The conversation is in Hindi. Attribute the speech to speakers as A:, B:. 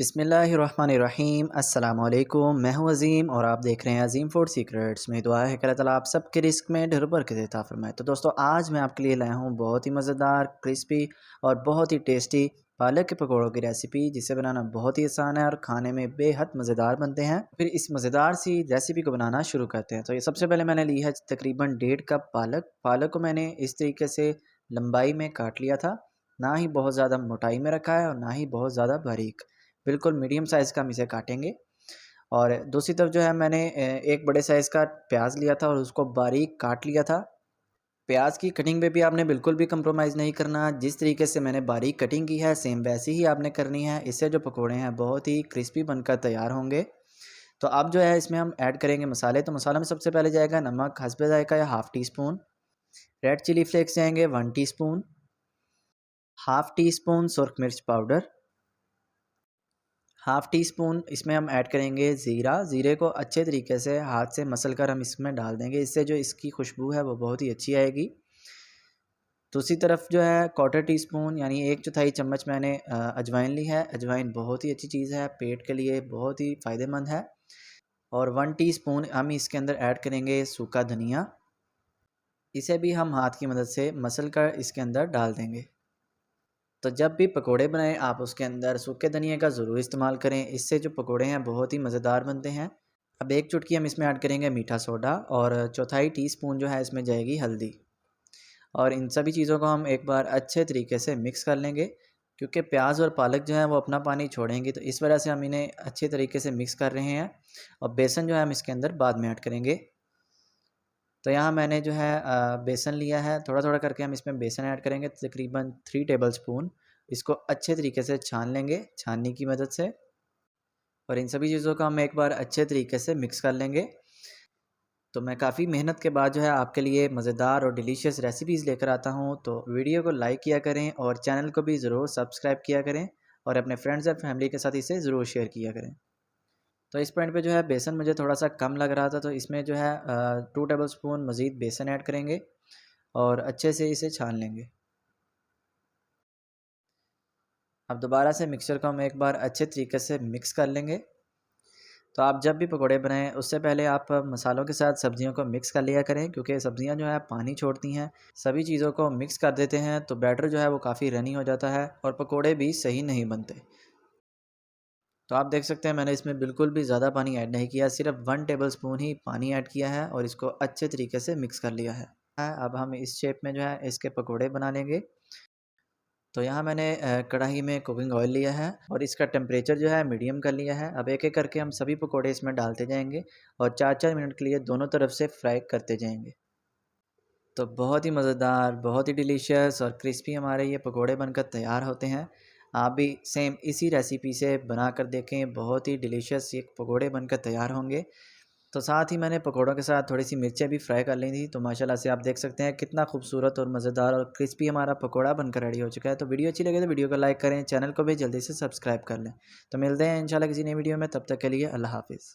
A: बिस्मिल्लाहिर्रहमानिर्रहीम। अस्सलाम वालेकुम। मैं हूं अज़ीम और आप देख रहे हैं अज़ीम फूड सीक्रेट्स। मेरी दुआ है कि अल्लाह ताला आप सबके रिस्क में ढेर बरकत अता फरमाए। तो दोस्तों, आज मैं आपके लिए लाया हूं बहुत ही मज़ेदार, क्रिस्पी और बहुत ही टेस्टी पालक के पकौड़ों की रेसिपी, जिसे बनाना बहुत ही आसान है और खाने में बेहद मज़ेदार बनते हैं। फिर इस मज़ेदार सी रेसिपी को बनाना शुरू करते हैं। तो ये सबसे पहले मैंने ली है तकरीबन 1.5 कप पालक को मैंने इस तरीके से लंबाई में काट लिया था। ना ही बहुत ज़्यादा मोटाई में रखा है और ना ही बहुत ज़्यादा बारीक, बिल्कुल मीडियम साइज़ का हम इसे काटेंगे। और दूसरी तरफ जो है मैंने एक बड़े साइज़ का प्याज लिया था और उसको बारीक काट लिया था। प्याज की कटिंग पे भी आपने बिल्कुल भी कंप्रोमाइज़ नहीं करना। जिस तरीके से मैंने बारीक कटिंग की है सेम वैसे ही आपने करनी है। इससे जो पकोड़े हैं बहुत ही क्रिस्पी बनकर तैयार होंगे। तो अब जो है इसमें हम ऐड करेंगे मसाले। तो मसाला में सबसे पहले जाएगा नमक हस्बे ज़ायक़ा या half teaspoon. Red chilli flakes जाएंगे 1 टीस्पून। हाफ़ टी स्पून सुरख मिर्च पाउडर। हाफ़ टी स्पून इसमें हम ऐड करेंगे ज़ीरा। ज़ीरे को अच्छे तरीके से हाथ से मसल कर हम इसमें डाल देंगे। इससे जो इसकी खुशबू है वो बहुत ही अच्छी आएगी। दूसरी तरफ जो है 1/4 टीस्पून यानी 1/4 चम्मच मैंने अजवाइन ली है। अजवाइन बहुत ही अच्छी चीज़ है, पेट के लिए बहुत ही फ़ायदेमंद है। और 1 टीस्पून हम इसके अंदर ऐड करेंगे सूखा धनिया। इसे भी हम हाथ की मदद से मसल कर इसके अंदर डाल देंगे। तो जब भी पकोड़े बनाएं आप उसके अंदर सूखे धनिया का ज़रूर इस्तेमाल करें। इससे जो पकोड़े हैं बहुत ही मज़ेदार बनते हैं। अब 1 चुटकी हम इसमें ऐड करेंगे मीठा सोडा और 1/4 टीस्पून जो है इसमें जाएगी हल्दी। और इन सभी चीज़ों को हम एक बार अच्छे तरीके से मिक्स कर लेंगे, क्योंकि प्याज और पालक जो है वो अपना पानी छोड़ेंगी, तो इस वजह से हम इन्हें अच्छे तरीके से मिक्स कर रहे हैं। और बेसन जो है हम इसके अंदर बाद में ऐड करेंगे। तो यहाँ मैंने जो है बेसन लिया है, थोड़ा थोड़ा करके हम इसमें बेसन ऐड करेंगे, तकरीबन 3 टेबल स्पून। इसको अच्छे तरीके से छान लेंगे छाननी की मदद से। और इन सभी चीज़ों को हम एक बार अच्छे तरीके से मिक्स कर लेंगे। तो मैं काफ़ी मेहनत के बाद जो है आपके लिए मज़ेदार और डिलीशियस रेसिपीज़ लेकर आता हूँ। तो वीडियो को लाइक किया करें और चैनल को भी ज़रूर सब्सक्राइब किया करें और अपने फ्रेंड्स और फैमिली के साथ इसे ज़रूर शेयर किया करें। तो इस पॉइंट पे जो है बेसन मुझे थोड़ा सा कम लग रहा था, तो इसमें जो है 2 टेबल स्पून मज़ीद बेसन ऐड करेंगे और अच्छे से इसे छान लेंगे। अब दोबारा से मिक्सचर को हम एक बार अच्छे तरीके से मिक्स कर लेंगे। तो आप जब भी पकोड़े बनाएं उससे पहले आप मसालों के साथ सब्जियों को मिक्स कर लिया करें, क्योंकि सब्जियां जो है पानी छोड़ती हैं। सभी चीज़ों को मिक्स कर देते हैं तो बैटर जो है वो काफ़ी रनी हो जाता है और पकोड़े भी सही नहीं बनते। तो आप देख सकते हैं मैंने इसमें बिल्कुल भी ज़्यादा पानी ऐड नहीं किया, सिर्फ 1 टेबल स्पून ही पानी ऐड किया है और इसको अच्छे तरीके से मिक्स कर लिया है। अब हम इस शेप में जो है इसके पकोड़े बना लेंगे। तो यहाँ मैंने कढ़ाई में कुकिंग ऑयल लिया है और इसका टेम्परेचर जो है मीडियम कर लिया है। अब एक एक करके हम सभी पकोड़े इसमें डालते जाएंगे और 4-4 मिनट के लिए दोनों तरफ से फ्राई करते जाएंगे। तो बहुत ही मज़ेदार, बहुत ही डिलीशियस और क्रिस्पी हमारे ये पकोड़े बनकर तैयार होते हैं। आप भी सेम इसी रेसिपी से बना कर देखें, बहुत ही डिलीशियस ये पकोड़े बनकर तैयार होंगे। तो साथ ही मैंने पकोड़ों के साथ थोड़ी सी मिर्चें भी फ्राई कर ली थी। तो माशाल्लाह से आप देख सकते हैं कितना खूबसूरत और मज़ेदार और क्रिस्पी हमारा पकोड़ा बनकर रेडी हो चुका है। तो वीडियो अच्छी लगे तो वीडियो को लाइक करें, चैनल को भी जल्दी से सब्सक्राइब कर लें। तो मिलते हैं इंशाल्लाह किसी नई वीडियो में, तब तक के लिए अल्लाह हाफ़िज़।